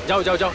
जाओ जाओ जाओ।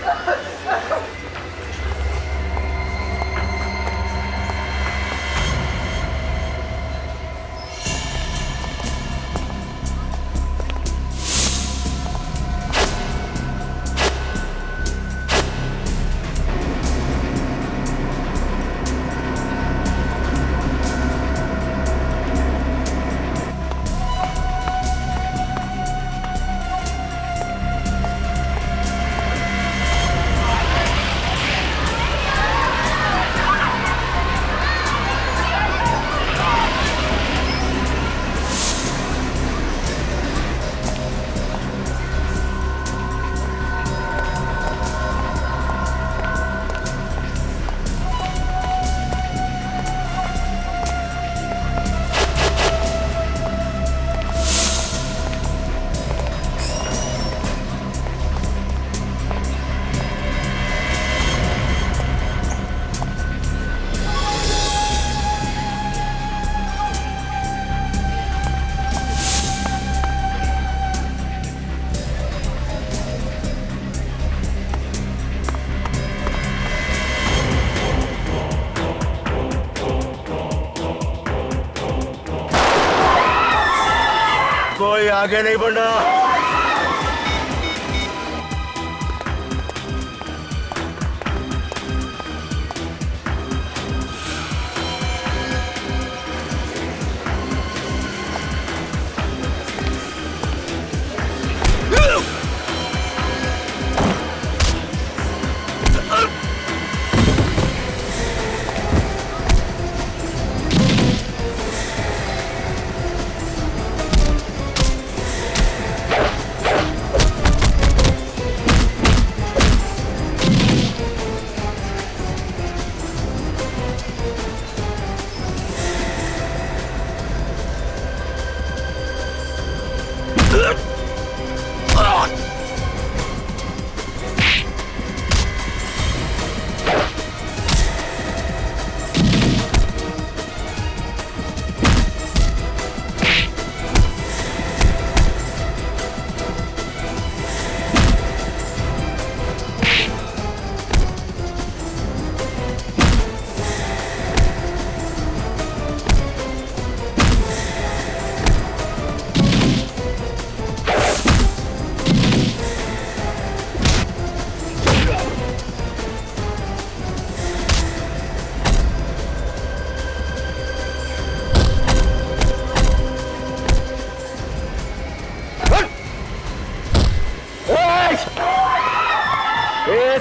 कोई आगे नहीं बढ़ना।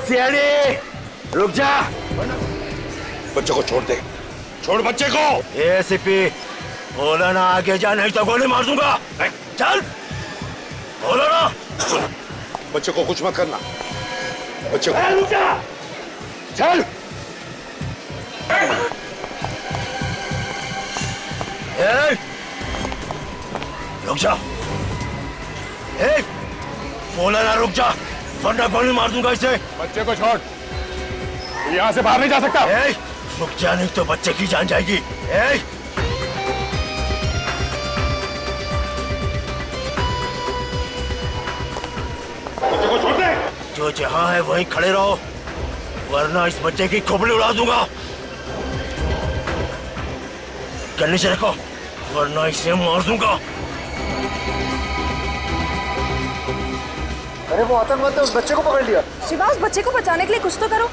सियाड़ी रुक जा। बच्चे को छोड़ दे, छोड़ बच्चे को। एसीपी बोला ना आगे जा नहीं तो गोली मार दूंगा। चल बोलो ना। सुन, बच्चे को कुछ मत करना। बच्चे को रुक जा। चल रुक जा। बोला ना रुक जा वरना गोली मार दूंगा इसे। बच्चे को छोड़, यहाँ से बाहर नहीं जा सकता। रुक जा नहीं तो बच्चे की जान जाएगी। बच्चे को छोड़ दे। जो जहां है वहीं खड़े रहो वरना इस बच्चे की खोपड़ी उड़ा दूंगा। गन्ने से रखो वरना इसे मार दूंगा। अरे वो आतंकवादी ने उस बच्चे को पकड़ लिया। शिवा उस बच्चे को बचाने के लिए कुछ तो करो।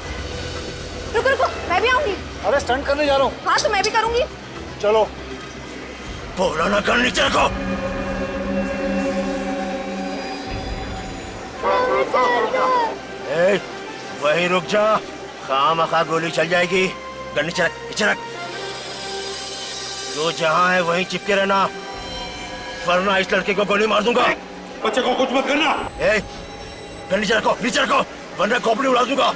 रुको रुको मैं भी आऊंगी। अरे स्टंट करने जा रहा हूँ। हाँ तो मैं भी करूंगी। चलो। बोला ना कर नीचे रखो। वहीं रुक जा खामखा गोली चल जाएगी। गन नीचे रख नीचे रख। जो जहां है वहीं चिपके रहना वरना इस लड़के को गोली मार दूंगा। बच्चे को कुछ मत करना। गन नीचे रखो वरना खोपड़ी उड़ा दूंगा।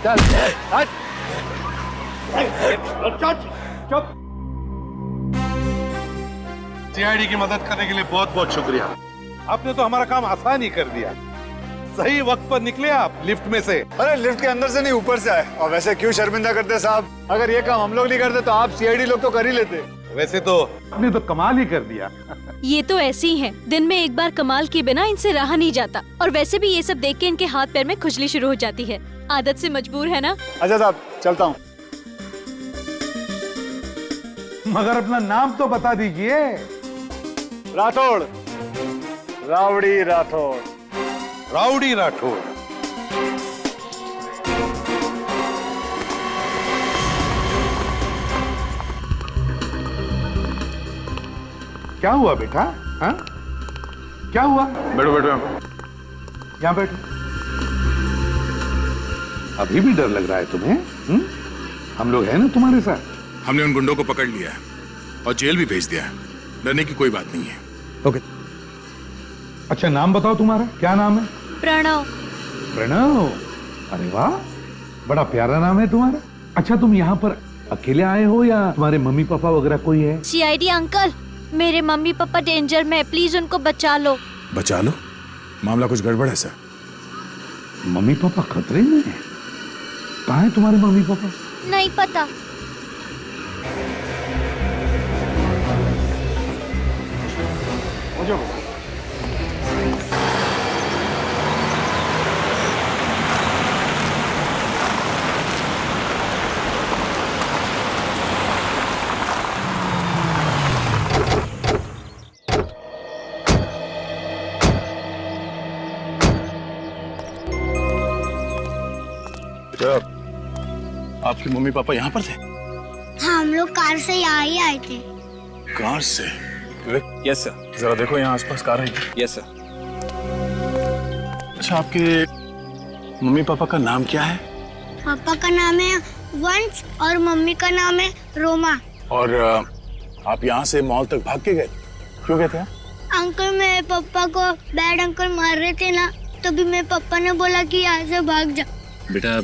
चल हट। चुप। सीआईडी की मदद करने के लिए बहुत बहुत शुक्रिया। आपने तो हमारा काम आसान ही कर दिया। सही वक्त पर निकले आप लिफ्ट में से। अरे लिफ्ट के अंदर से नहीं, ऊपर से आए। और वैसे क्यों शर्मिंदा करते साहब? अगर ये काम हम लोग नहीं करते तो आप सीआईडी लोग तो कर ही लेते। वैसे तो आपने तो कमाल ही कर दिया। ये तो ऐसे ही हैं। दिन में एक बार कमाल किए बिना इनसे रहा नहीं जाता। और वैसे भी ये सब देख के इनके हाथ पैर में खुजली शुरू हो जाती है। आदत से मजबूर है ना। अच्छा साहब, चलता हूँ। मगर अपना नाम तो बता दीजिए। राठौड़, रावड़ी राठौड़। राउडी राठौड़। क्या हुआ बेटा? हाँ? क्या हुआ? बैठो बैठो यहाँ बैठो। अभी भी डर लग रहा है तुम्हें? हम लोग हैं ना तुम्हारे साथ। हमने उन गुंडों को पकड़ लिया है और जेल भी भेज दिया है। डरने की कोई बात नहीं है। ओके। अच्छा नाम बताओ तुम्हारा, क्या नाम है? प्रणव। प्रणव, अरे वाह, बड़ा प्यारा नाम है तुम्हारा। अच्छा तुम यहाँ पर अकेले आए हो या तुम्हारे मम्मी पापा वगैरह कोई है? सीआईडी अंकल, मेरे मम्मी पापा डेंजर में, प्लीज उनको बचा लो। बचा लो? मामला कुछ गड़बड़ है सर। मम्मी पापा खतरे में हैं? कहाँ है तुम्हारे मम्मी पापा? नहीं पता। आपके मम्मी पापा यहाँ पर थे? हाँ, हम लोग कार से यहाँ ही आए थे। कार से? Yes sir. जरा देखो यहाँ आसपास कार है। Yes sir. अच्छा आपके मम्मी पापा का नाम क्या है? पापा का नाम है वंश और मम्मी का नाम है रोमा। और आप यहाँ से मॉल तक भाग के गए? क्यों गए थे? अंकल मेरे पापा को बैड अंकल मार रहे थे ना, तभी मेरे पापा ने बोला कि यहाँ से भाग जा। बेटा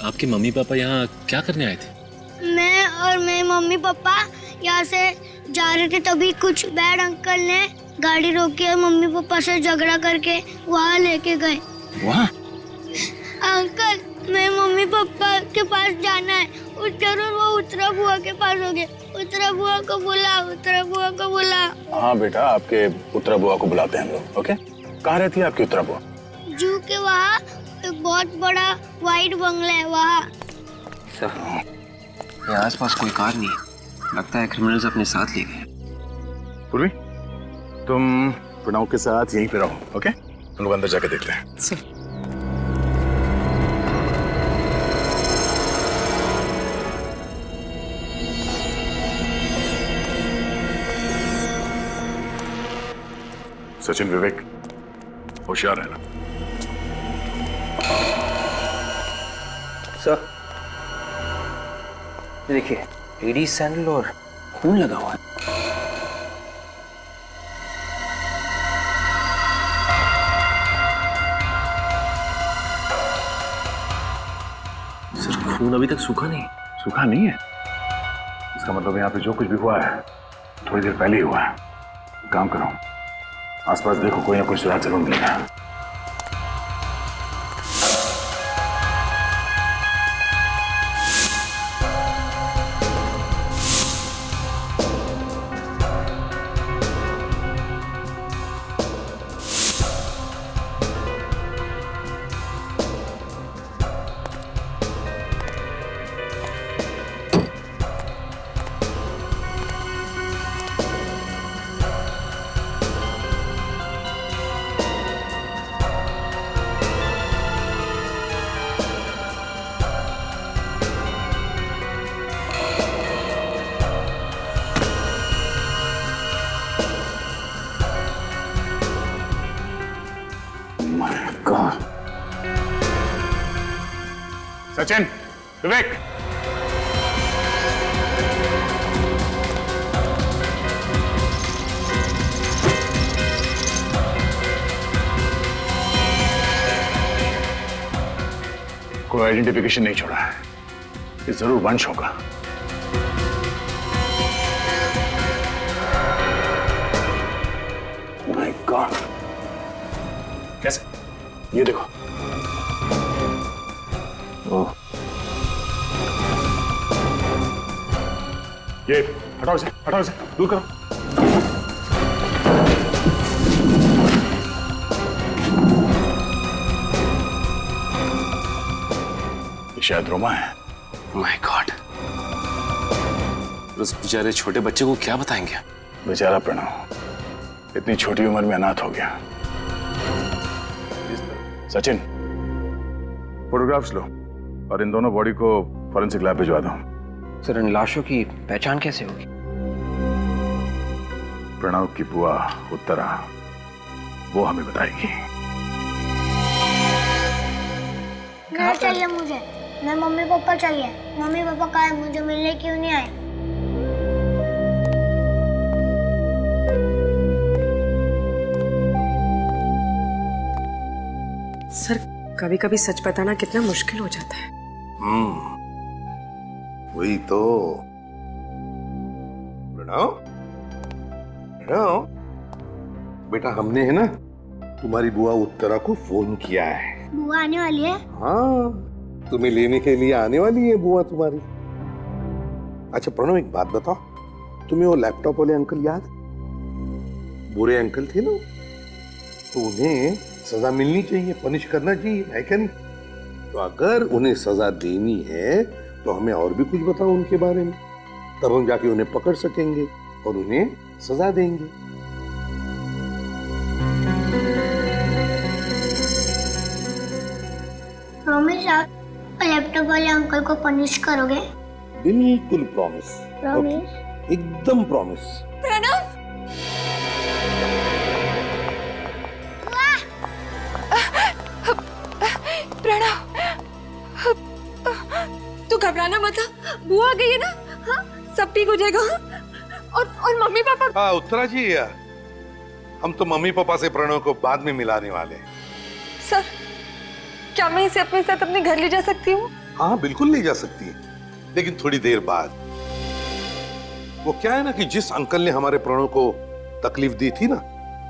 आपके मम्मी पापा यहाँ क्या करने आए थे? मैं और मेरे मम्मी पापा यहाँ से जा रहे थे, तभी कुछ बैड अंकल ने गाड़ी रोकी और मम्मी पापा से झगड़ा करके वहाँ लेके गए। वहाँ? अंकल मेरे मम्मी पापा के पास जाना है। जरूर वो उत्तरा बुआ के पास हो गए। उत्तरा बुआ को बुला, उत्तरा बुआ को बुला। हाँ बेटा, आपके उत्तरा बुआ को बुलाते हैं हम लोग। ओके, कहाँ रहती है आपकी उत्तरा बुआ? जू के वहाँ एक बहुत बड़ा वाइट बंगला है वहाँ। सर ये आसपास कोई कार नहीं है, लगता है क्रिमिनल्स अपने साथ ले गए। पूर्वी, तुम प्रणव के साथ यहीं पे रहो। ओके, हम लोग अंदर जाके देखते हैं। सर सचिन, विवेक, होशियार रहना। सर देखिए, एडी सैंडल और खून लगा हुआ है। सर खून अभी तक सूखा नहीं? सूखा नहीं है? इसका मतलब यहाँ पे जो कुछ भी हुआ है थोड़ी देर पहले ही हुआ है। काम करो, आसपास देखो, कोई ना कोई सुराग जरूर मिलेगा। सचिन, विवेक, कोई आइडेंटिफिकेशन नहीं छोड़ा है। ये जरूर वंश होगा। माय गॉड, कैसे? ये देखो। ओह, ये हटाओ इसे, दूर करो। ये शायद रोमा है। माय गॉड, उस बेचारे छोटे बच्चे को क्या बताएंगे? बेचारा प्रणव इतनी छोटी उम्र में अनाथ हो गया। सचिन, फोटोग्राफ्स लो और इन दोनों बॉडी को फॉरेंसिक लैब भिजवा दो। सर, इन लाशों की पहचान कैसे होगी? प्रणव की बुआ उत्तरा वो हमें बताएगी। घर चाहिए मुझे, मैं मम्मी पापा चाहिए। मम्मी पापा कहाँ है? मुझे मिलने क्यों नहीं आए? सर, कभी कभी सच बताना कितना मुश्किल हो जाता है। वही तो। प्रणव, बेटा हमने है ना तुम्हारी बुआ उत्तरा को फोन किया है। बुआ आने वाली है? हाँ, तुम्हें लेने के लिए आने वाली है बुआ तुम्हारी। अच्छा प्रणव, एक बात बताओ, तुम्हें वो लैपटॉप वाले अंकल याद? बुरे अंकल थे ना, तो उन्हें सजा मिलनी चाहिए, पनिश करना चाहिए, है क्या नहीं? तो अगर उन्हें सजा देनी है तो हमें और भी कुछ बताओ उनके बारे में, तब हम जाके उन्हें पकड़ सकेंगे और उन्हें सजा देंगे। प्रॉमिस आप लैपटॉप वाले अंकल को पनिश करोगे? बिल्कुल प्रॉमिस। प्रॉमिस? एकदम प्रॉमिस। प्रणव, तू घबराना मत। बुआ आ गई है ना? हाँ, सब ठीक हो जाएगा। और मम्मी पापा? हाँ उत्तरा जी, हम तो मम्मी पापा से प्रणव को बाद में मिलाने वाले हैं। सर, क्या मैं इसे अपने साथ अपने घर ले जा सकती हूँ? हाँ बिल्कुल ले जा सकती है, लेकिन थोड़ी देर बाद। वो क्या है ना कि जिस अंकल ने हमारे प्रणव को तकलीफ दी थी ना,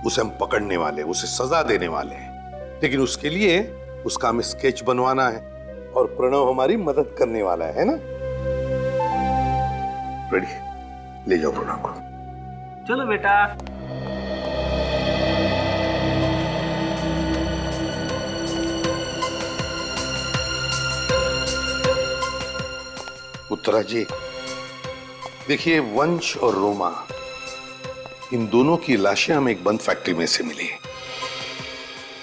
उसे हम पकड़ने वाले, उसे सजा देने वाले हैं। लेकिन उसके लिए उसका हमें स्केच बनवाना है और प्रणव हमारी मदद करने वाला है ना? रेडी, ले जाओ प्रणव को। चलो बेटा। उत्तरा जी, देखिए वंश और रोमा, इन दोनों की लाशें हमें एक बंद फैक्ट्री में से मिली।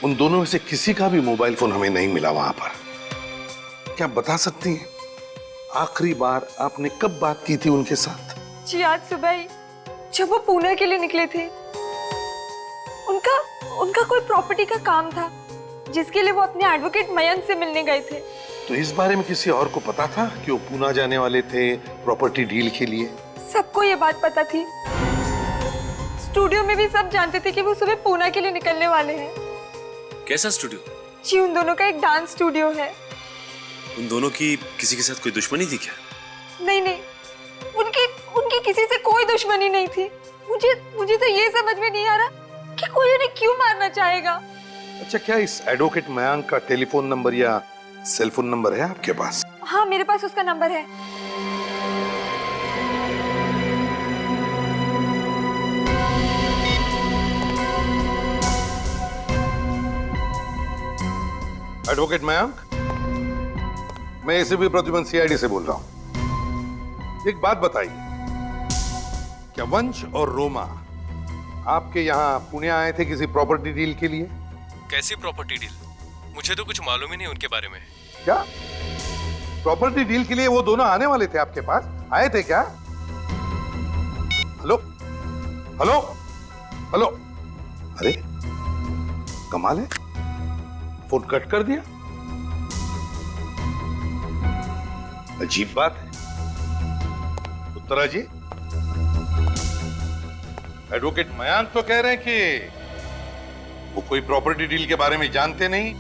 उन दोनों में से किसी का भी मोबाइल फोन हमें नहीं मिला वहां पर। क्या बता सकती हैं आखिरी बार आपने कब बात की थी उनके साथ? जी आज सुबह ही, जब वो पुणे के लिए निकले थे। उनका कोई प्रॉपर्टी का काम था जिसके लिए वो अपने एडवोकेट मयंक से मिलने गए थे। तो इस बारे में किसी और को पता था कि वो पुणे जाने वाले थे प्रॉपर्टी डील के लिए? सबको ये बात पता थी। स्टूडियो में भी सब जानते थे कि वो सुबह पुणे के लिए निकलने वाले हैं। कैसा स्टूडियो? जी उन दोनों का एक डांस स्टूडियो है। उन दोनों की किसी के साथ कोई दुश्मनी थी क्या? नहीं, उनकी किसी से कोई दुश्मनी नहीं थी। मुझे तो ये समझ में नहीं आ रहा कि कोई उन्हें क्यों मारना चाहेगा। अच्छा, क्या इस एडवोकेट मयंक का टेलीफोन नंबर या सेल फोन नंबर है आपके पास? हाँ, मेरे पास उसका नंबर है। एडवोकेट मयंक, मैं एसीपी प्रद्युमन सीआईडी से बोल रहा हूं। एक बात बताइए, क्या वंश और रोमा आपके यहाँ पुणे आए थे किसी प्रॉपर्टी डील के लिए? कैसी प्रॉपर्टी डील? मुझे तो कुछ मालूम ही नहीं उनके बारे में। क्या प्रॉपर्टी डील के लिए वो दोनों आने वाले थे आपके पास? आए थे क्या? हेलो हेलो हेलो, अरे कमाल है, फोन कट कर दिया। अजीब बात है। उत्तरा जी, एडवोकेट मयंक तो कह रहे हैं कि वो कोई प्रॉपर्टी डील के बारे में जानते नहीं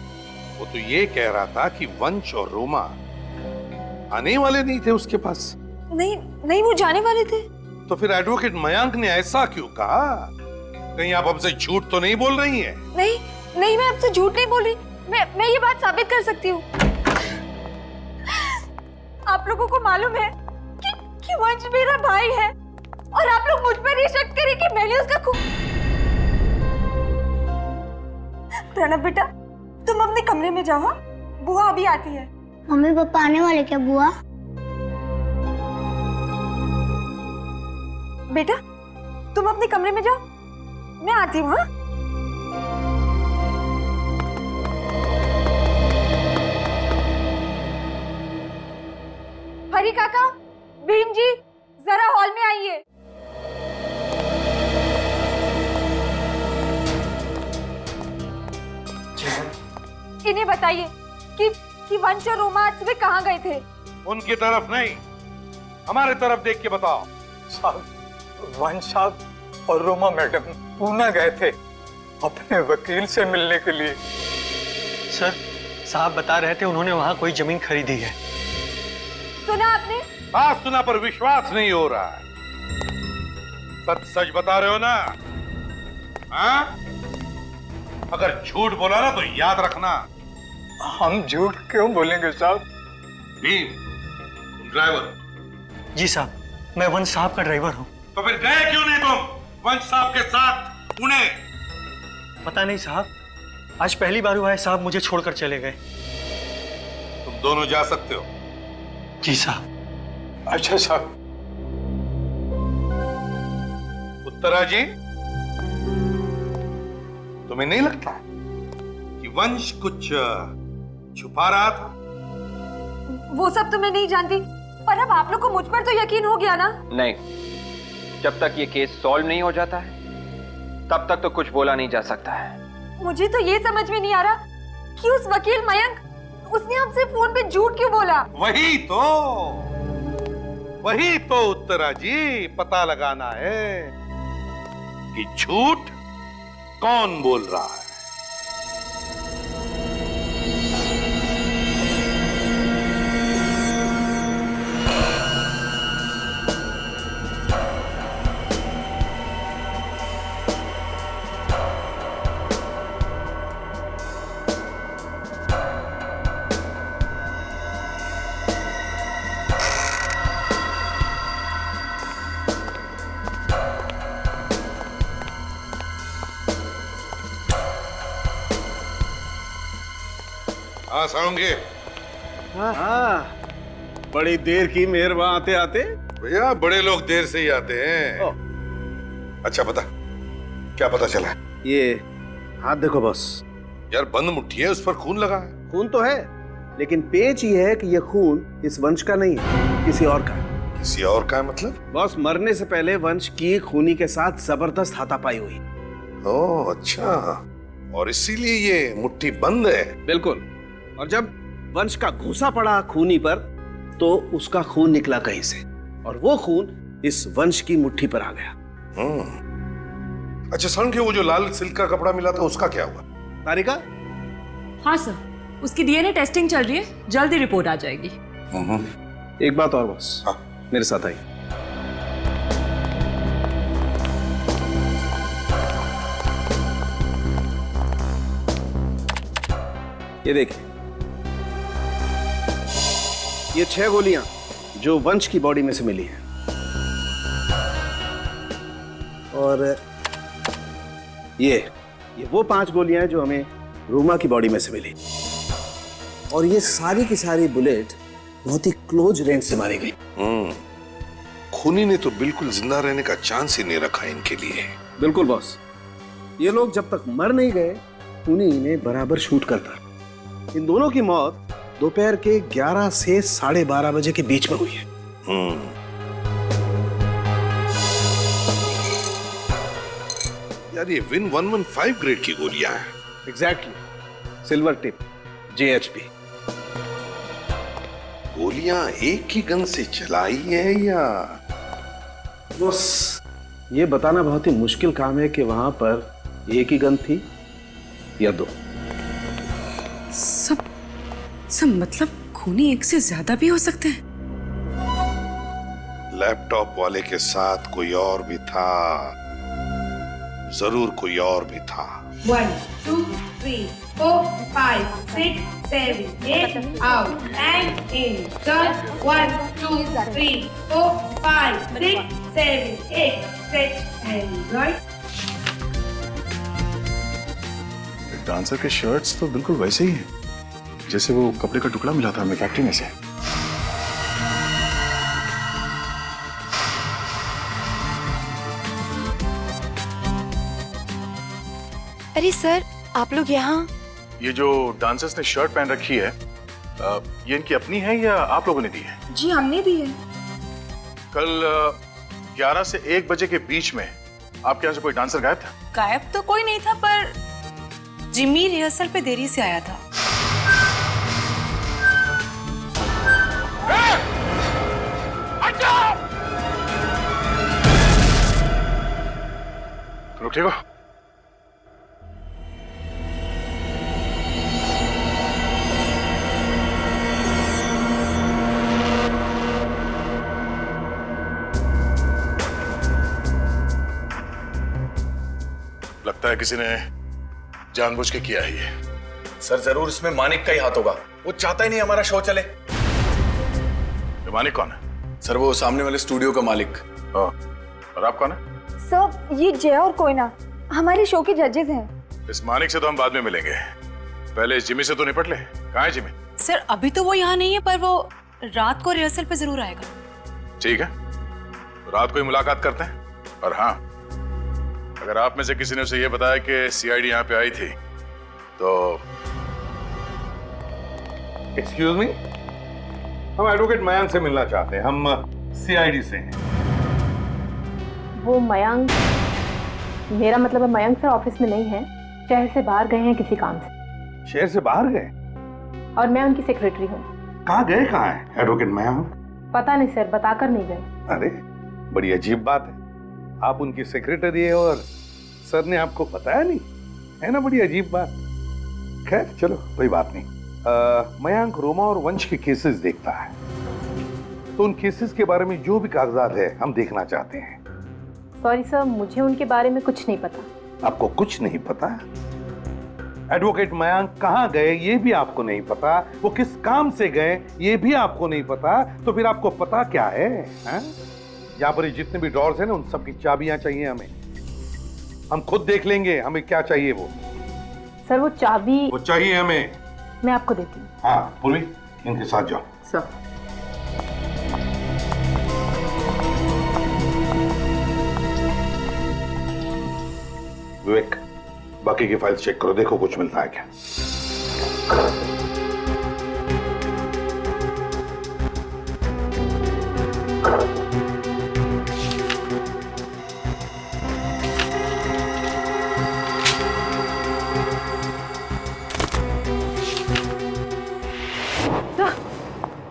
वो तो ये कह रहा था कि वंश और रोमा आने वाले नहीं थे उसके पास। नहीं नहीं, वो जाने वाले थे। तो फिर एडवोकेट मयांक ने ऐसा क्यों कहा? कहीं आप हमसे झूठ तो नहीं बोल रही हैं? नहीं नहीं, मैं आपसे झूठ नहीं बोल रही। मैं ये बात साबित कर सकती हूँ। आप लोगों को मालूम है कि वंश मेरा भाई है और आप लोग मुझ पर ये शक करें कि मैंने उसका खून। प्रणव बेटा, तुम अपने कमरे में जाओ, बुआ अभी आती है। मम्मी पापा आने वाले क्या बुआ? बेटा तुम अपने कमरे में जाओ, मैं आती हूँ। हाँ, हरी काका, भीम जी, जरा हॉल में आइए। इन्हें बताइए कि वंश और रोमा आज सुबह कहाँ गए थे? उनकी तरफ नहीं, हमारे तरफ देख के बताओ। साहब, वंश साहब और रोमा मैडम पूना गए थे अपने वकील से मिलने के लिए। सर, साहब बता रहे थे उन्होंने वहाँ कोई जमीन खरीदी है। सुना आपने? बात सुना पर विश्वास नहीं हो रहा है। सच सच बता रहे हो ना? हाँ? अगर झूठ बोला ना तो याद रखना। हम झूठ क्यों बोलेंगे साहब? भीम, तुम ड्राइवर? जी साहब, मैं वंश साहब का ड्राइवर हूँ। तो फिर गए क्यों नहीं तुम वंश साहब के साथ पुणे? पता नहीं साहब, आज पहली बार हुआ है साहब मुझे छोड़कर चले गए। तुम दोनों जा सकते हो। जी साहब। अच्छा साहब। उत्तरा जी, तुम्हें नहीं लगता कि वंश कुछ छुपा रहा था? वो सब तो मैं नहीं जानती, पर अब आप लोग को मुझ पर तो यकीन हो गया ना? नहीं, जब तक ये केस सॉल्व नहीं हो जाता है तब तक तो कुछ बोला नहीं जा सकता है। मुझे तो ये समझ में नहीं आ रहा कि उस वकील मयंक, उसने हमसे फोन पे झूठ क्यों बोला? वही तो उत्तरा जी पता लगाना है कि झूठ कौन बोल रहा है। हाँ साउंगे। हाँ, बड़ी देर की मेहरबान आते आते। भैया बड़े लोग देर से ही आते हैं। अच्छा बता, क्या पता चला? ये हाथ देखो बॉस। यार बंद मुट्ठी है, उस पर खून लगा है। खून तो है, लेकिन पेच ये है कि ये खून इस वंश का नहीं है, किसी और का है। किसी और का है मतलब? बॉस, मरने से पहले वंश की खूनी के साथ जबरदस्त हाथापाई हुई। ओह अच्छा, और इसीलिए ये मुट्ठी बंद है। बिल्कुल। और जब वंश का घूसा पड़ा खूनी पर तो उसका खून निकला कहीं से, और वो खून इस वंश की मुट्ठी पर आ गया। अच्छा सर, वो जो लाल सिल्क का कपड़ा मिला था उसका क्या हुआ? तारिका? हाँ सर, उसकी डीएनए टेस्टिंग चल रही है, जल्दी रिपोर्ट आ जाएगी। एक बात और बॉस। हाँ। मेरे साथ आई। ये देखिए, ये 6 गोलियां जो वंश की बॉडी में से मिली हैं, और ये वो 5 गोलियां जो हमें रोमा की बॉडी में से मिली, और ये सारी की सारी बुलेट बहुत ही क्लोज रेंज से मारी गई। खूनी ने तो बिल्कुल जिंदा रहने का चांस ही नहीं रखा इनके लिए। बिल्कुल बॉस, ये लोग जब तक मर नहीं गए खूनी इन्हें बराबर शूट करता। इन दोनों की मौत दोपहर के 11 से 12:30 बजे के बीच में हुई है। यार ये विन 115 ग्रेड की गोलियां हैं। Exactly, silver tip, JHP। गोलियां एक ही गन से चलाई है या? बस ये बताना बहुत ही मुश्किल काम है कि वहां पर एक ही गन थी या 2। सब मतलब खूनी एक से ज्यादा भी हो सकते हैं। लैपटॉप वाले के साथ कोई और भी था, जरूर कोई और भी था। 1 2 3 4 5 6 7 8 out and in. Turn 1 2 3 4 5 6 7 8 stretch and right. Dancer के शर्ट्स तो बिल्कुल वैसे ही हैं जैसे वो कपड़े का टुकड़ा मिला था हमें फैक्ट्री में से। अरे सर, आप लोग यहाँ? ये जो डांसर्स ने शर्ट पहन रखी है, ये इनकी अपनी है या आप लोगों ने दी है? जी हमने दी है। कल 11 से 1 बजे के बीच में आपके यहाँ से कोई डांसर गायब था? गायब तो कोई नहीं था, पर जिमी रिहर्सल पे देरी से आया था। तुम ठीक हो? लगता है किसी ने जानबूझ के किया है ये। सर जरूर इसमें मानिक का ही हाथ होगा। वो चाहता ही नहीं हमारा शो चले। ये मानिक कौन है? सर वो सामने वाले स्टूडियो का मालिक। और आप कौन है? सर ये जय और कोयना हमारे शो के जजेस हैं। इस मानिक से तो हम बाद में मिलेंगे, पहले इस जिमी से तो निपट ले। कहाँ है जिमी? सर अभी तो वो यहाँ नहीं है, पर वो रात को रिहर्सल पे जरूर आएगा। ठीक है, तो रात को ही मुलाकात करते हैं। और हाँ, अगर आप में से किसी ने उसे ये बताया कि सीआईडी यहाँ पे आई थी तो एक्सक्यूज मी, हम एडवोकेट मयंक से मिलना चाहते हैं। हम सीआईडी से हैं। वो मयंक, मेरा मतलब है मयंक सर ऑफिस में नहीं है, शहर से बाहर गए हैं किसी काम से। शहर से बाहर गए? और मैं उनकी सेक्रेटरी हूँ। कहाँ गए? कहाँ है एडवोकेट मयंक? पता नहीं सर, बताकर नहीं गए। अरे बड़ी अजीब बात है, आप उनकी सेक्रेटरी है और सर ने आपको बताया नहीं, है ना? बड़ी अजीब बात। खैर चलो कोई बात नहीं। मयंक रोमा और वंश के केसेस देखता है, तो उन केसेस के बारे में जो भी कागजात है हम देखना चाहते हैं। सॉरी सर, मुझे उनके बारे में कुछ नहीं पता। आपको कुछ नहीं पता? एडवोकेट मयंक कहाँ गए ये भी आपको नहीं पता, वो किस काम से गए ये भी आपको नहीं पता, तो फिर आपको पता क्या है? यहाँ पर जितने भी ड्रॉर्स हैं ना, उन सब की चाबियां चाहिए हमें। हम खुद देख लेंगे हमें क्या चाहिए वो। सर वो चाबी वो चाहिए हमें। मैं आपको देती हूँ। हाँ पूर्वी, इनके साथ जाओ। सर विवेक, बाकी की फाइल्स चेक करो, देखो कुछ मिलता है क्या।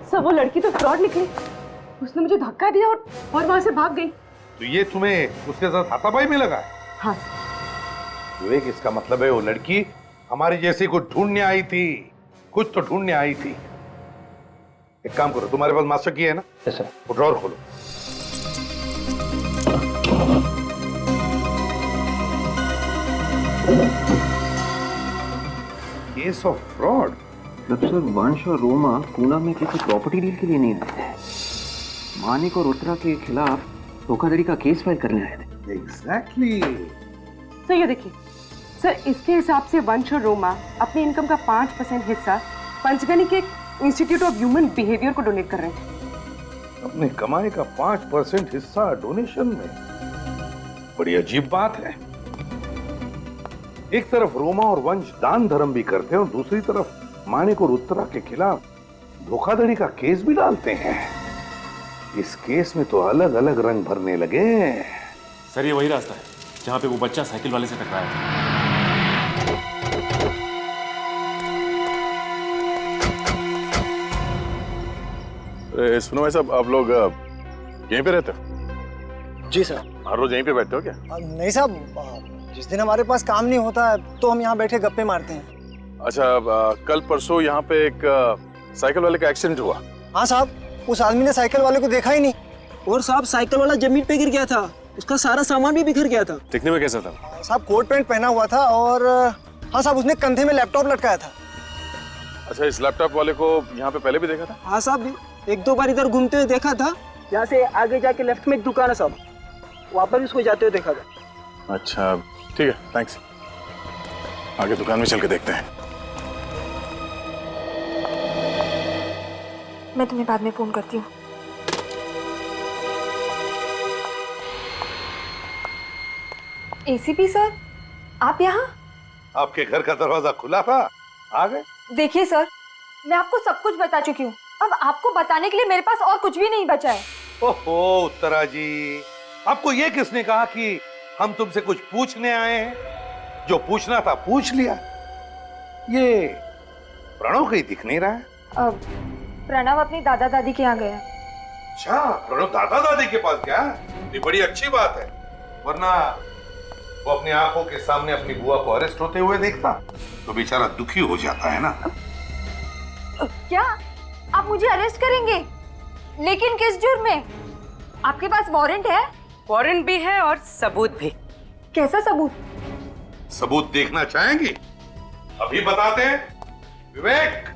सर वो लड़की तो फ्रॉड निकली। उसने मुझे धक्का दिया और वहां से भाग गई। तो ये तुम्हें उसके साथ हाथापाई में लगा है? हाँ विवेक, इसका मतलब है वो लड़की हमारे जैसे को ढूंढने आई थी, कुछ तो ढूंढने आई थी। एक काम करो, तुम्हारे पास मास्टर की है ना? Yes sir. वो ड्रॉर खोलो। Case of fraud. मतलब सर वंश और रोमा पूना में किसी प्रॉपर्टी डील के लिए नहीं आए थे, मानिक और उत्तरा के खिलाफ धोखाधड़ी का केस फाइल करने आए थे। एग्जैक्टली। सर ये देखिए सर, इसके हिसाब से वंश और रोमा अपनी इनकम का 5% हिस्सा पंचगनी के इंस्टीट्यूट ऑफ ह्यूमन बिहेवियर को डोनेट कर रहे हैं। अपने कमाई का 5% हिस्सा डोनेशन में? बड़ी अजीब बात है। एक तरफ रोमा और वंश दान धर्म भी करते हैं और दूसरी तरफ मानिक और उत्तरा के खिलाफ धोखाधड़ी का केस भी डालते हैं। इस केस में तो अलग अलग रंग भरने लगे। सर ये वही रास्ता है जहां पे वो बच्चा साइकिल वाले से टकराया था। सुनो भाई साहब, आप लोग यहीं पे रहते हो? जी सर। हर रोज यहीं पे बैठते हो क्या? नहीं साहब, जिस दिन हमारे पास काम नहीं होता है तो हम यहाँ बैठे गप्पे मारते हैं। अच्छा, कल परसों यहाँ पे एक साइकिल वाले का एक्सीडेंट हुआ। हाँ साहब, उस आदमी ने साइकिल वाले को देखा ही नहीं। और साहब साइकिल वाला जमीन पे गिर गया था, उसका सारा सामान भी बिखर गया था। दिखने में कैसा था? साहब कोट पैंट पहना हुआ था और हाँ साहब उसने कंधे में लैपटॉप लटकाया था। अच्छा, इस लैपटॉप वाले को यहाँ पे पहले भी देखा था? हाँ साहब, एक दो बार इधर घूमते हुए देखा था। यहाँ से आगे जाके लेफ्ट में एक दुकान है साहब, वहाँ पर भी उसको जाते हुए देखा था। अच्छा ठीक है, थैंक्स। आगे दुकान में चल के देखते हैं। मैं तुम्हें बाद में फोन करती हूँ। एसीपी सर, आप यहाँ? आपके घर का दरवाजा खुला था, आ गए। देखिए सर, मैं आपको सब कुछ बता चुकी हूँ। अब आपको बताने के लिए मेरे पास और कुछ भी नहीं बचा है। ओहो उत्तरा जी, आपको ये किसने कहा कि हम तुमसे कुछ पूछने आए हैं? जो पूछना था पूछ लिया। ये प्रणव कहीं दिख नहीं रहा है। अब प्रणव अपनी दादा दादी के यहाँ गया। अच्छा, प्रणव दादा दादी के पास गया? ये बड़ी अच्छी बात है, वरना वो अपनी आंखों के सामने अपनी बुआ को अरेस्ट होते हुए देखता तो बेचारा दुखी हो जाता है ना। क्या आप मुझे अरेस्ट करेंगे? लेकिन किस जुर्म में? आपके पास वारंट है? वारंट भी है और सबूत भी। कैसा सबूत? सबूत देखना चाहेंगी? अभी बताते हैं। विवेक।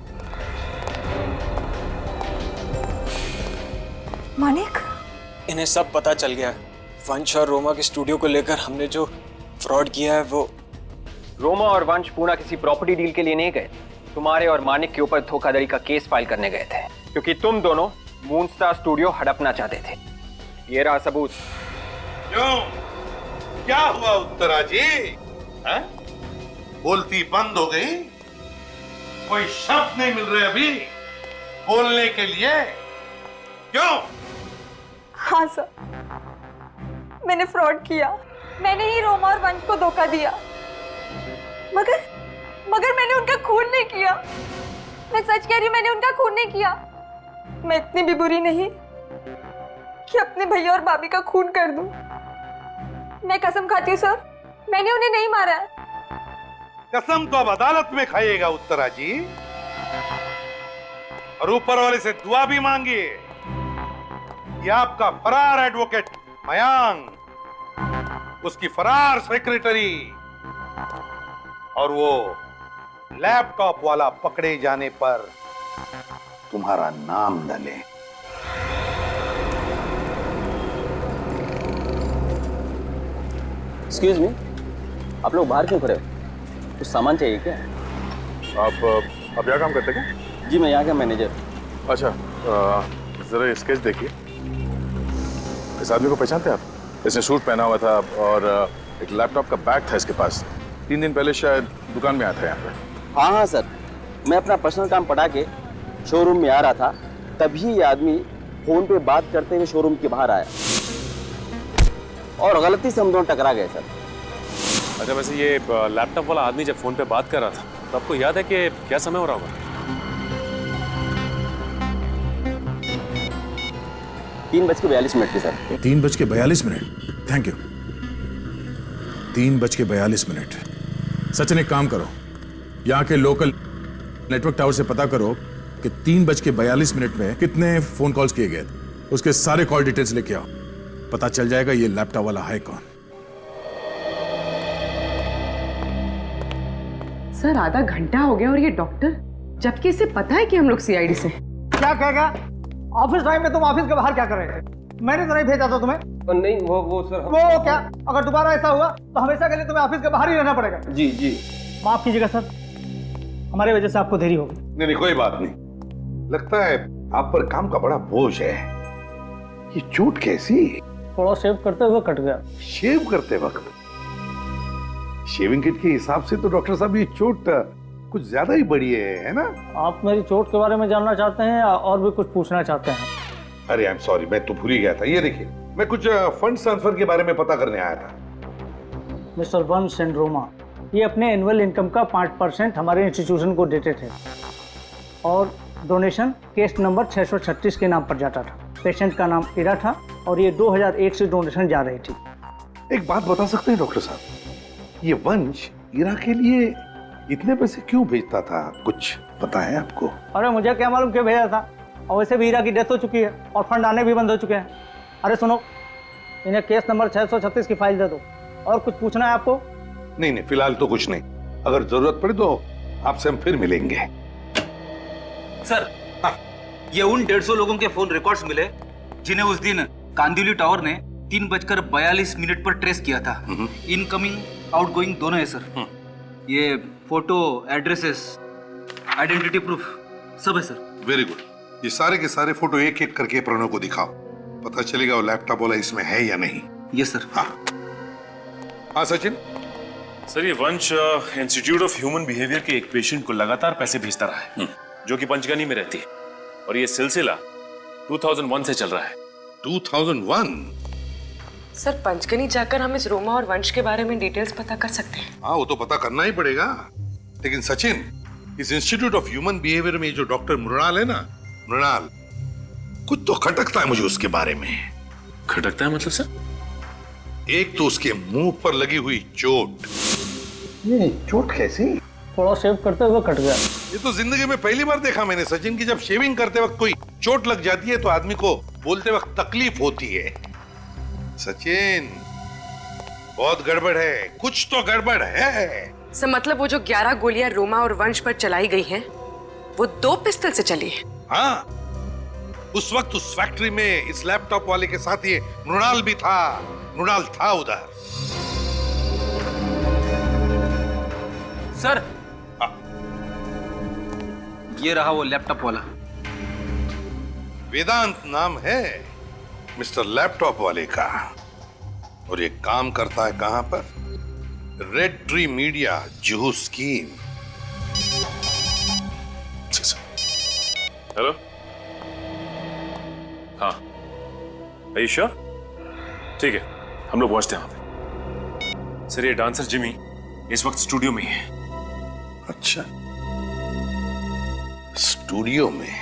मानिक, इन्हें सब पता चल गया। वंश और रोमा के स्टूडियो को लेकर हमने जो फ्रॉड किया है वो। रोमा और वंश पूना किसी प्रॉपर्टी डील के लिए नहीं गए, तुम्हारे और मानिक के ऊपर धोखाधड़ी का केस फाइल करने गए थे, क्योंकि तुम दोनों मूनस्टार स्टूडियो हड़पना चाहते थे। ये रहा सबूत। क्यों, क्या हुआ उत्तरा जी? है? बोलती बंद हो गई? कोई शब्द नहीं मिल रहे अभी बोलने के लिए? क्यों? हाँ सर, मैंने फ्रॉड किया। मैंने ही रोमा और वंश को धोखा दिया। मगर मैंने उनका खून नहीं किया। मैं सच कह रही हूँ, मैंने उनका खून नहीं किया। मैं इतनी भी बुरी नहीं कि अपने भैया और भाभी का खून कर दूं। मैं कसम खाती हूँ सर, मैंने उन्हें नहीं मारा है। कसम तो अब अदालत में खाइएगा उत्तरा जी, और ऊपर वाले से दुआ भी मांगिए कि आपका फरार एडवोकेट मयांक, उसकी फरार सेक्रेटरी और वो लैपटॉप वाला पकड़े जाने पर तुम्हारा नाम न ले। एक्सक्यूज मी, आप लोग बाहर क्यों खड़े हो? कुछ सामान चाहिए क्या? आप यहाँ काम करते क्या? जी, मैं यहाँ का मैनेजर। अच्छा, जरा स्केच देखिए। इस आदमी को पहचानते हैं आप? इसने सूट पहना हुआ था और एक लैपटॉप का बैग था इसके पास। 3 दिन पहले शायद दुकान में आया था यहाँ पे। हाँ सर, मैं अपना पर्सनल काम पटा के शोरूम में आ रहा था, तभी ये आदमी फोन पे बात करते हुए शोरूम के बाहर आया और गलती से हम दोनों टकरा गए सर। अच्छा, वैसे ये लैपटॉप वाला आदमी जब फोन पे बात कर रहा था तो आपको याद है कि क्या समय हो रहा होगा? 3:42 की सर। 3:42? Thank you. 3:42। सचिन, एक काम करो, यहाँ के लोकल नेटवर्क टावर से पता करो कि 3:42 में कितने फोन कॉल्स किए गए थे। उसके सारे कॉल डिटेल्स लेके आओ, पता चल जाएगा ये लैपटॉप वाला है कौन। सर, आधा घंटा हो गया और ये डॉक्टर, जबकि इसे पता है कि हम लोग सीआईडी से। क्या कहेगा? ऑफिस टाइम में तुम ऑफिस के बाहर क्या कर रहे थे? मैंने तो नहीं भेजा था तुम्हें। नहीं, वो सर। वो क्या? अगर दोबारा ऐसा हुआ तो हमेशा के लिए तुम्हें ऑफिस के बाहर ही रहना पड़ेगा। जी जी। माफ कीजिएगा सर, हमारी वजह से आपको देरी होगी। नहीं, कोई बात नहीं। लगता है आप पर काम का बड़ा बोझ है। ये चोट कैसी? थोड़ा शेव करते हुए कट गया। शेव करते वक्त? शेविंग किट के हिसाब से तो डॉक्टर साहब ये चोट कुछ ज्यादा ही बड़ी है ना? आप मेरी चोट के बारे में जानना चाहते हैं या और भी कुछ पूछना चाहते हैं? अरे आई एम सॉरी, मैं तो भूल ही गया था। ये देखिए, मैं कुछ फंड ट्रांसफर के बारे में पता करने आया था। मिस्टर वंश एंड रोमा, ये अपने एनुअल इनकम का 5% हमारे इंस्टीट्यूशन को देते थे और डोनेशन केस नंबर 636 के नाम पर जाता था। पेशेंट का नाम इरा था और ये 2001 से डोनेशन जा रही थी। एक बात बता सकते हैं डॉक्टर साहब, ये वंश इरा के लिए इतने पैसे क्यों भेजता था, कुछ पता है आपको? अरे मुझे क्या मालूम क्यों भेजा था, और वैसे भी हीरा की डेथ हो चुकी है और फंड आने भी बंद हो चुके हैं। अरे सुनो, इन्हें केस नंबर 636 की फाइल दे दो। और कुछ पूछना है आपको? नहीं नहीं, फिलहाल तो कुछ नहीं, अगर जरूरत पड़े तो आपसे हम फिर मिलेंगे। सर, ये उन 150 लोगों के फोन रिकॉर्ड्स मिले जिन्हें उस दिन कांदिवली टावर ने 3:42 पर ट्रेस किया था। इनकमिंग आउटगोइंग दोनों है सर। ये फोटो, एड्रेसेस, आइडेंटिटी प्रूफ सब है सर। वेरी गुड, ये सारे के सारे फोटो एक एक करके प्रणव को दिखाओ, पता चलेगा वो लैपटॉप वाला इसमें है या नहीं। Yes sir. हाँ सचिन। सर, ये वंश इंस्टीट्यूट ऑफ ह्यूमन बिहेवियर के एक पेशेंट को लगातार पैसे भेजता रहा है, जो कि पंचगनी में रहती है, और ये सिलसिला 2001 से चल रहा है। 2001? सर, पंचगनी जाकर हम इस रोमा और वंश के बारे में डिटेल्स पता कर सकते हैं। हाँ, वो तो पता करना ही पड़ेगा। लेकिन सचिन, इस इंस्टीट्यूट ऑफ ह्यूमन बिहेवियर में जो डॉक्टर मृणाल है ना, मृणाल, कुछ तो खटकता है मुझे उसके बारे में। खटकता है मतलब सर? एक तो उसके मुंह पर लगी हुई चोट। ये चोट कैसी? थोड़ा शेव करते हुए कट गया। ये तो जिंदगी में पहली बार देखा मैंने सचिन की जब शेविंग करते वक्त कोई चोट लग जाती है तो आदमी को बोलते वक्त तकलीफ होती है। सचिन, बहुत गड़बड़ है, कुछ तो गड़बड़ है। सर, मतलब वो जो 11 गोलियां रोमा और वंश पर चलाई गई हैं, वो 2 पिस्टल से चली है। हाँ, उस वक्त उस फैक्ट्री में इस लैपटॉप वाले के साथ ये मृणाल भी था। मृणाल था उधर। सर, ये रहा वो लैपटॉप वाला। वेदांत नाम है मिस्टर लैपटॉप वाले का, और ये काम करता है कहां पर? Red tree media, Juhu scheme. Hello, हाँ, are you sure? ठीक है, हम लोग पहुंचते हैं वहां पे। सर, ये डांसर जिमी इस वक्त स्टूडियो में ही है। अच्छा, स्टूडियो में?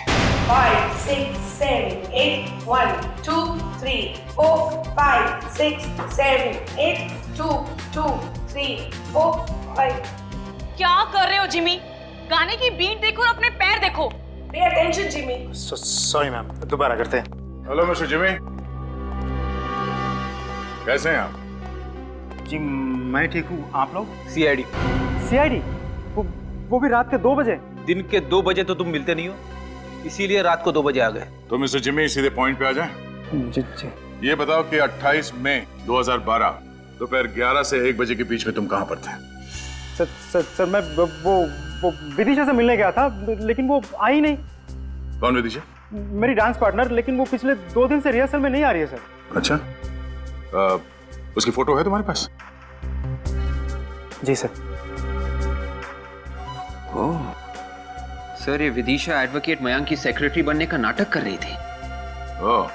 5, 6, 7, 8, 1, 2, 3, 4, 5, 6, 7, 8, 2, 2, 3, 4, 5। क्या कर रहे हो जिमी? गाने की बीट देखो और अपने पैर देखो। Pay attention Jimmy. Sorry ma'am, दोबारा करते हैं। हेलो मिस्टर जिमी, कैसे हैं आप? जी मैं ठीक हूँ, आप लोग? सीआईडी। सीआईडी? वो भी रात के 2 बजे? दिन के 2 बजे तो तुम मिलते नहीं हो, इसीलिए रात को 2 बजे आ गए। तो मिस्टर जिमी, सीधे पॉइंट पे आ जाएं। जी जी। ये बताओ कि 28 मई 2012 दोपहर 11 से 1 बजे के बीच में तुम कहां पर थे? सर मैं वो विदिशा से मिलने गया था, लेकिन वो आई नहीं। कौन विदिशा? मेरी डांस पार्टनर, लेकिन वो पिछले 2 दिन से रिहर्सल में नहीं आ रही है सर। अच्छा, उसकी फोटो है तुम्हारे पास? जी सर। ओह सर, ये विदिशा एडवोकेट मयंक की सेक्रेटरी बनने का नाटक कर रही थी। ओह,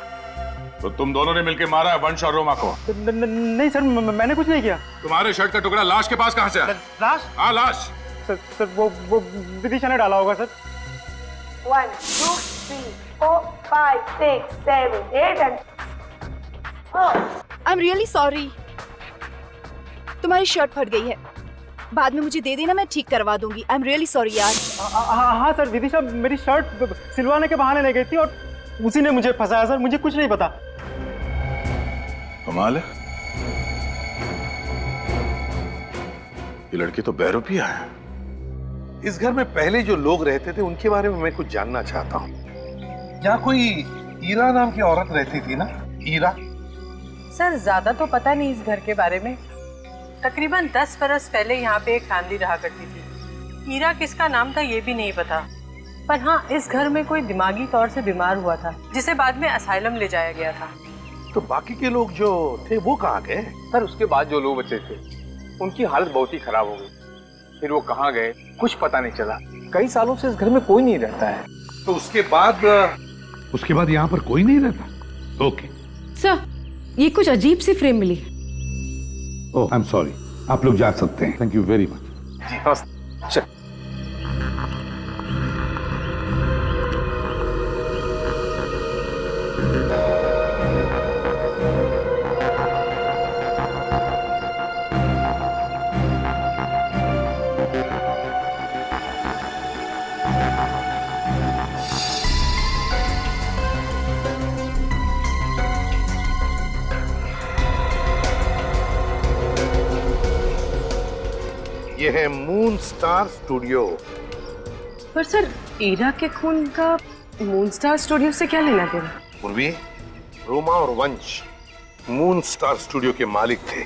तो तुम दोनों ने मिलकर मारा है वंश और रोमा को? नहीं सर, मैंने कुछ नहीं किया। तुम्हारे शर्ट का टुकड़ा लाश के पास कहां से आया? लाश? हाँ, लाश। सर वो विदिशा ने डाला होगा sir. 1, 2, 3, 4, 5, 6, 7, 8 and I am really sorry. तुम्हारी शर्ट फट गई है, बाद में मुझे दे देना, मैं ठीक करवा दूंगी। आई एम रियली सॉरी यार। हाँ सर, विदिशा मेरी शर्ट सिलवाने के बहाने ले गई थी और उसी ने मुझे फंसाया सर, मुझे कुछ नहीं पता। कमाल है, ये लड़की तो बहरूपिया है। इस घर में पहले जो लोग रहते थे उनके बारे में मैं कुछ जानना चाहता हूँ। यहाँ कोई ईरा नाम की औरत रहती थी ना? ईरा? सर, ज्यादा तो पता नहीं इस घर के बारे में। तकरीबन 10 बरस पहले यहाँ पे एक फैमिली रहा करती थी। ईरा किसका नाम था ये भी नहीं पता, पर हाँ, इस घर में कोई दिमागी तौर से बीमार हुआ था, जिसे बाद में असाइलम ले जाया गया था। तो बाकी के लोग जो थे वो कहाँ गए? सर, उसके बाद जो लोग बचे थे उनकी हालत बहुत ही खराब हो गई, फिर वो कहाँ गए कुछ पता नहीं चला। कई सालों से इस घर में कोई नहीं रहता है। तो उसके बाद यहाँ पर कोई नहीं रहता? ओके सर, ये कुछ अजीब सी फ्रेम मिली। ओह, आई एम सॉरी, आप लोग जा सकते हैं। Thank you very much. जी नमस्ते। है मून स्टार स्टूडियो। पर सर, ईरा के खून का मून स्टार स्टूडियो से क्या लेना देना? पूर्वी, रोमा और वंश मून स्टार स्टूडियो के मालिक थे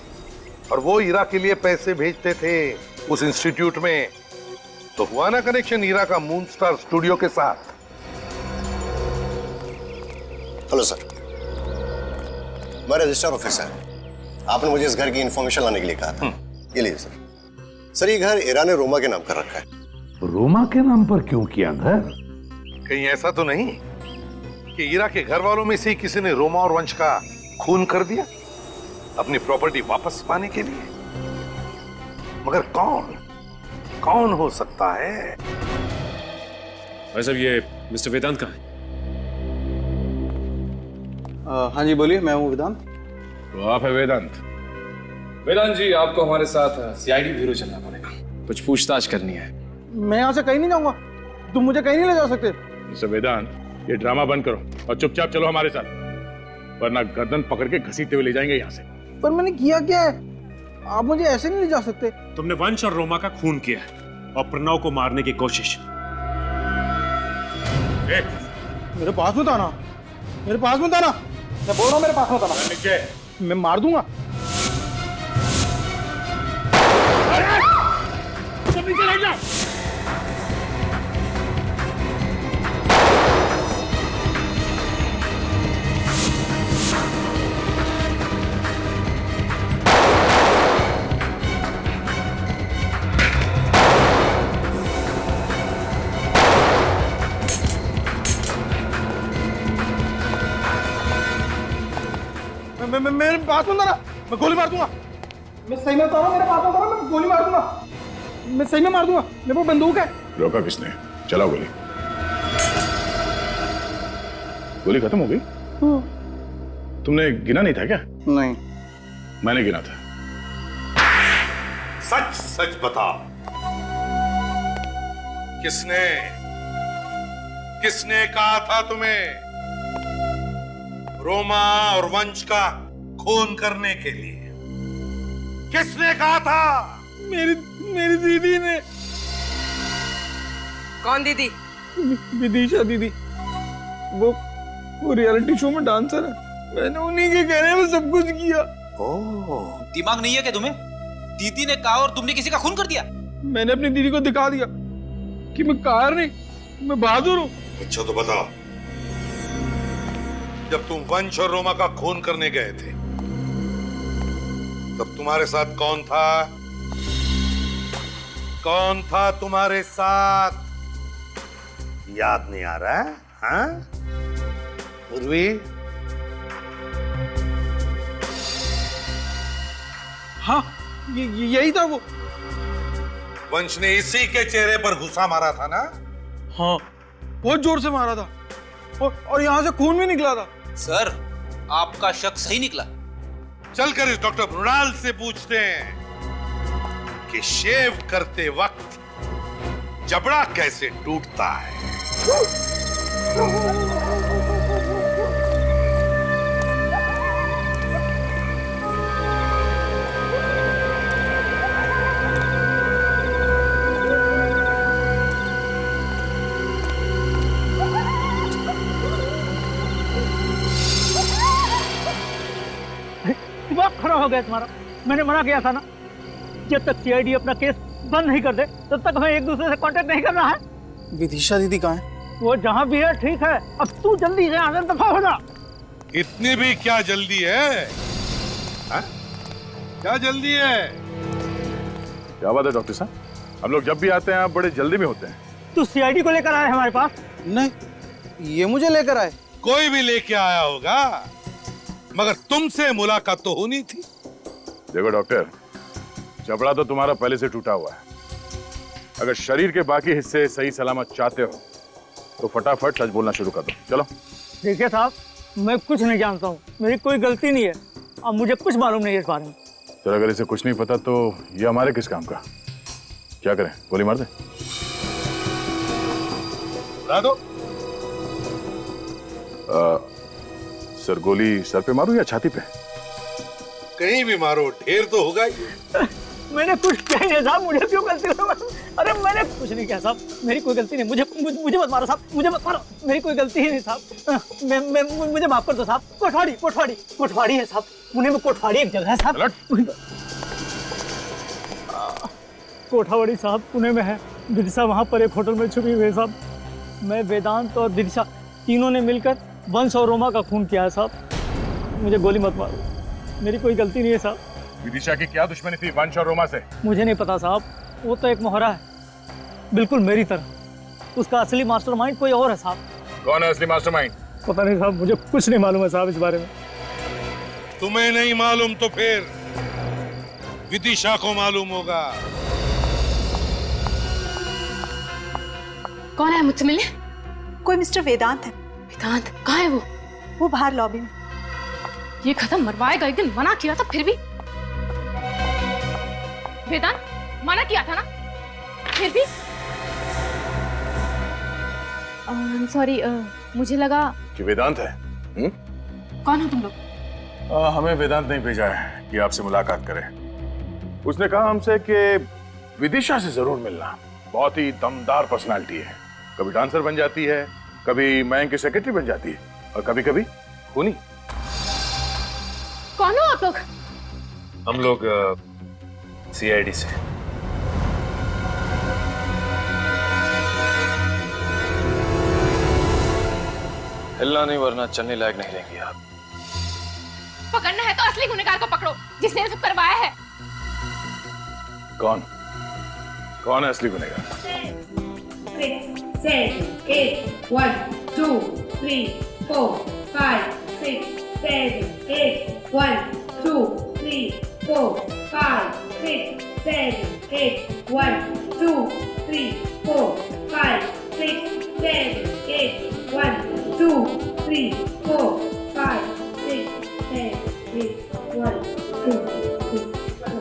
और वो ईरा के लिए पैसे भेजते थे उस इंस्टीट्यूट में। तो हुआ ना कनेक्शन ईरा का मून स्टार स्टूडियो के साथ। हेलो सर, मैं रजिस्ट्रार ऑफिसर है। आपने मुझे इस घर की इंफॉर्मेशन लाने के लिए कहा था। ये लीजिए सर। सर, ये घर ईरा ने रोमा के नाम कर रखा है। रोमा के नाम पर क्यों किया घर? कहीं ऐसा तो नहीं कि ईरा के घर वालों में से किसी ने रोमा और वंश का खून कर दिया अपनी प्रॉपर्टी वापस पाने के लिए? मगर कौन हो सकता है? भाई साहब, ये मिस्टर वेदांत कहाँ है? हाँ जी, बोलिए। मैं हूँ वेदांत। तो आप है वेदांत? वेदांत जी, आपको हमारे साथ सीआईडी ब्यूरो चलना पड़ेगा, कुछ पूछताछ करनी है। मैं यहाँ से कहीं नहीं जाऊंगा, तुम मुझे कहीं नहीं ले जा सकते। मिस्टर वेदांत, ये ड्रामा बंद करो और चुपचाप चलो हमारे साथ, वरना गर्दन पकड़ के घसीटते हुए ले जाएंगे यहाँ से। पर मैंने किया क्या है? आप मुझे ऐसे नहीं ले जा सकते। तुमने वंश और रोमा का खून किया है और प्रणव को मारने की कोशिश। मेरे पास मत आना, मेरे पास मत आना। मैं बोल रहा हूँ, मेरे पास मत आना। नीचे। मैं मार दूंगा। सब नीचे लग जाओ। मेरे पास मत आना, मैं गोली मार दूंगा। मैं सही में बता रहा हूँ, मेरे पास मत आना, मैं गोली मार दूंगा। मैं सही में मार दूंगा, मेरे पास बंदूक है। रोका किसने? चलाओ गोली। गोली खत्म हो गई? तुमने गिना नहीं था क्या? नहीं, मैंने गिना था। सच सच बता, किसने कहा था तुम्हें रोमा और वंश का खून करने के लिए? किसने कहा था? मेरी दीदी ने। कौन दीदी? विदिशा दीदी। वो रियलिटी शो में डांसर है। मैंने उन्हीं के कहने में सब कुछ किया। दिमाग नहीं है क्या तुम्हें? दीदी ने कहा और तुमने किसी का खून कर दिया? मैंने अपनी दीदी को दिखा दिया कि मैं कार नहीं, मैं बहादुर हूँ। अच्छा तो बताओ, जब तुम वंश और रोमा का खून करने गए थे तब तुम्हारे साथ कौन था? कौन था तुम्हारे साथ? याद नहीं आ रहा है? हाँ? उर्वी? हाँ, यही था वो। वंश ने इसी के चेहरे पर घुसा मारा था ना? हाँ, बहुत जोर से मारा था और यहाँ से खून भी निकला था। सर, आपका शक सही निकला। चलकर इस डॉक्टर मृणाल से पूछते हैं कि शेव करते वक्त जबड़ा कैसे टूटता है। दिमाग खराब हो गया तुम्हारा। मैंने मना किया था ना, जब तक सीआईडी अपना केस बंद नहीं कर दे तब तक हमें एक दूसरे से कांटेक्ट नहीं करना है। विदिशा दीदी कहाँ है? वो जहाँ भी है ठीक है, अब तू जल्दी से यहाँ से दफा हो जा। इतनी भी क्या जल्दी है? हा? क्या जल्दी है? क्या बात है डॉक्टर साहब, हम लोग जब भी आते हैं आप बड़े जल्दी में होते हैं। तू सीआईडी को लेकर आए हमारे पास? नहीं, ये मुझे लेकर आए। कोई भी लेके आया होगा, मगर तुमसे मुलाकात तो होनी थी। देखो डॉक्टर, जबड़ा तो तुम्हारा पहले से टूटा हुआ है। अगर शरीर के बाकी हिस्से सही सलामत चाहते हो तो फटाफट सच बोलना शुरू कर दो। चलो। देखिए साहब, मैं कुछ नहीं जानता हूँ, मेरी कोई गलती नहीं है और मुझे कुछ मालूम नहीं है इस बारे में। सर, अगर इसे कुछ नहीं पता तो ये हमारे किस काम का? क्या करें, गोली मार दे? मार दो। सर, गोली सर पे मारूं या छाती पे? कहीं भी मारो, ढेर तो होगा ही। मैंने कुछ किया नहीं साहब, मुझे क्यों गलती हो? अरे मैंने कुछ नहीं किया साहब, मेरी कोई गलती नहीं। मुझे मत मारो साहब, मुझे मत मारो, मेरी कोई गलती ही नहीं साहब। मुझे माफ कर दो साहब। कोटवाड़ी है साहब, पुणे में कोटवाड़ी एक जगह है साहब। कोठावाड़ी साहब पुणे में है। दिदिशा वहाँ पर एक होटल में छुपी हुई है साहब। मैं, वेदांत और दिदिशा तीनों ने मिलकर वंश और रोमा का खून किया है साहब। मुझे गोली मत मारो, मेरी कोई गलती नहीं है साहब। विदिशा की क्या दुश्मनी थी वंश और रोमा से? मुझे नहीं पता साहब, वो तो एक मोहरा है, बिल्कुल मेरी तरह। उसका असली मास्टरमाइंड कोई और है साहब। कौन है असली मास्टरमाइंड? पता नहीं साहब, मुझे कुछ नहीं मालूम है साहब इस बारे में। तुम्हें नहीं मालूम तो फिर विदिशा को मालूम होगा। कौन है मुझसे मिलने? कोई मिस्टर वेदांत है। वेदांत कहाँ है वो? वो बाहर लॉबी में। ये खत्म मरवाएगा, एक दिन मना किया था फिर भी। वेदांत मना किया था ना, फिर भी। सॉरी, मुझे लगा कि वेदांत है। कौन हो तुम लोग? हमें वेदांत नहीं भेजा है कि आपसे मुलाकात करें। उसने कहा हमसे कि विदिशा से जरूर मिलना। बहुत ही दमदार पर्सनालिटी है, कभी डांसर बन जाती है, कभी मयंक की सेक्रेटरी बन जाती है, और कभी कभी खूनी। कौन हो आप लोग? हम लोग सीआईडी से। हिलना नहीं वरना चलने लायक नहीं रहेंगे आप। पकड़ना है तो असली गुनहगार को पकड़ो, जिसने सब करवाया है। कौन कौन है असली गुनहगार? 6, 7, 8, 1, 2, 3, 4, 5, 6, 7, 8, 1, 2, 3, 4, 5, 6, 7, 8, 1, 2, 3, 4, 5, 6, 7, 8, 1, 2, 3, 4, 5, 6, 7, 8, 1, 2, 3, 4.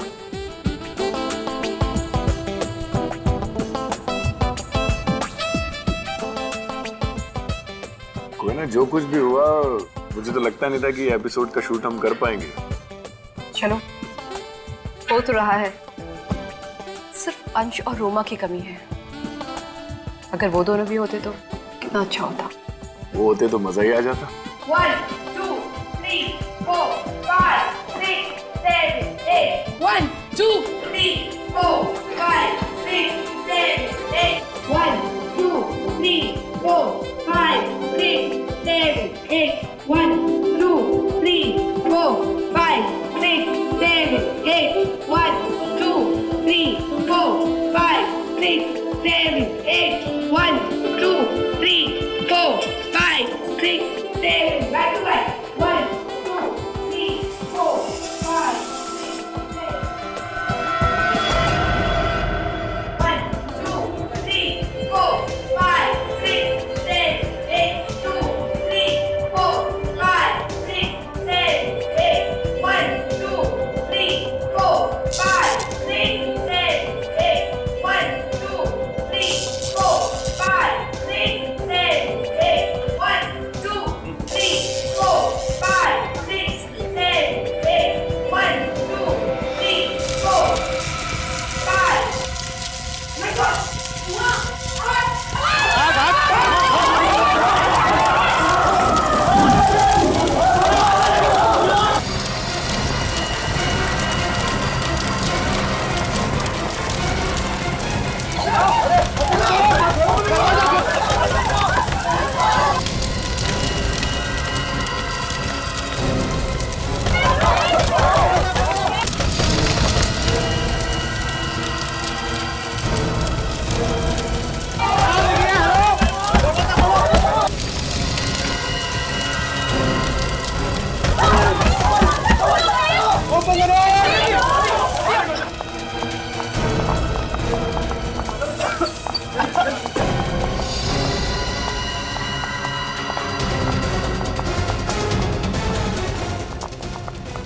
कोई ना, जो कुछ भी हुआ मुझे तो लगता नहीं था कि एपिसोड का शूट हम कर पाएंगे। चलो, हो तो रहा है, सिर्फ अंश और रोमा की कमी है। अगर वो दोनों भी होते तो कितना अच्छा होता। वो होते तो मजा ही आ जाता। 1, 2, 3, 4, 5, 6, 7, 8. 1, 2, 3, 4, 5, 6, 7, 8. 1, 2, 3, 4, 5, 6, 7, 8. 1, 2, 3, 4, 5, 6, 7, 8. 1, 2, 3, 4, 5, 6, 7, 8. 1, 2, 3, 4, 5, 6, 7. Back to back. 1, 2, 3, 4, 5, 6, 7. 1, 2, 3, 4, 5, 6, 7, 8. 2, 3, 4, 5, 6, 7, 8. 1, 2, 3, 4, 5, 6, 7, 8. 1, 2, 3, 4, 5, 6, 7, 8. 1, 2, 3, 4, 5, 6, 7, 8. 1, 2, 3, 4, 5. My God!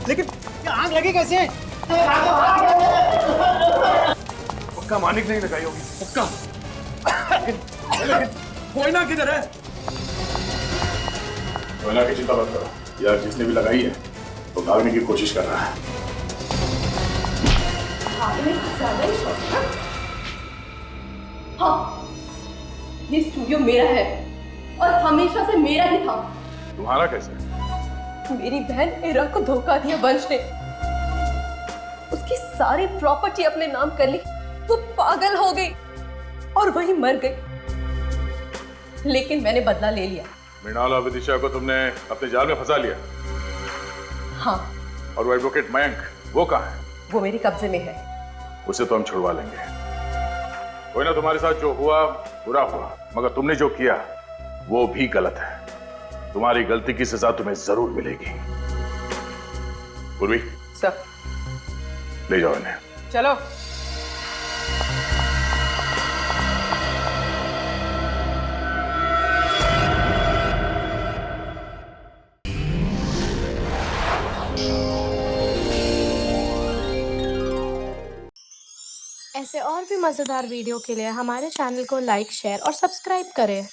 लेकिन आग लगी कैसे? पक्का मानिक नहीं लगाई होगी। पक्का। लेकिन कोयना किधर है? कोयना की चिंता मत करो यार, जिसने भी लगाई है तो भागने की कोशिश कर रहा है। खाने में कुछ ज्यादा ही शौक है। हाँ, ये स्टूडियो मेरा है और हमेशा से मेरा ही था। तुम्हारा कैसे? मेरी बहन इरा को धोखा दिया वंश ने, उसकी सारी प्रॉपर्टी अपने नाम कर ली, वो पागल हो गई और वही मर गई। लेकिन मैंने बदला ले लिया। मृणाल और विदिशा को तुमने अपने जाल में फंसा लिया। हाँ। और वो एडवोकेट मयंक, वो कहाँ है? वो मेरे कब्जे में है। उसे तो हम छुड़वा लेंगे। कोई ना, तुम्हारे साथ जो हुआ बुरा हुआ, मगर तुमने जो किया वो भी गलत है। तुम्हारी गलती की सजा तुम्हें जरूर मिलेगी। पूर्वी, सर, ले जाओ इन्हें। चलो। ऐसे और भी मज़ेदार वीडियो के लिए हमारे चैनल को लाइक, शेयर और सब्सक्राइब करें।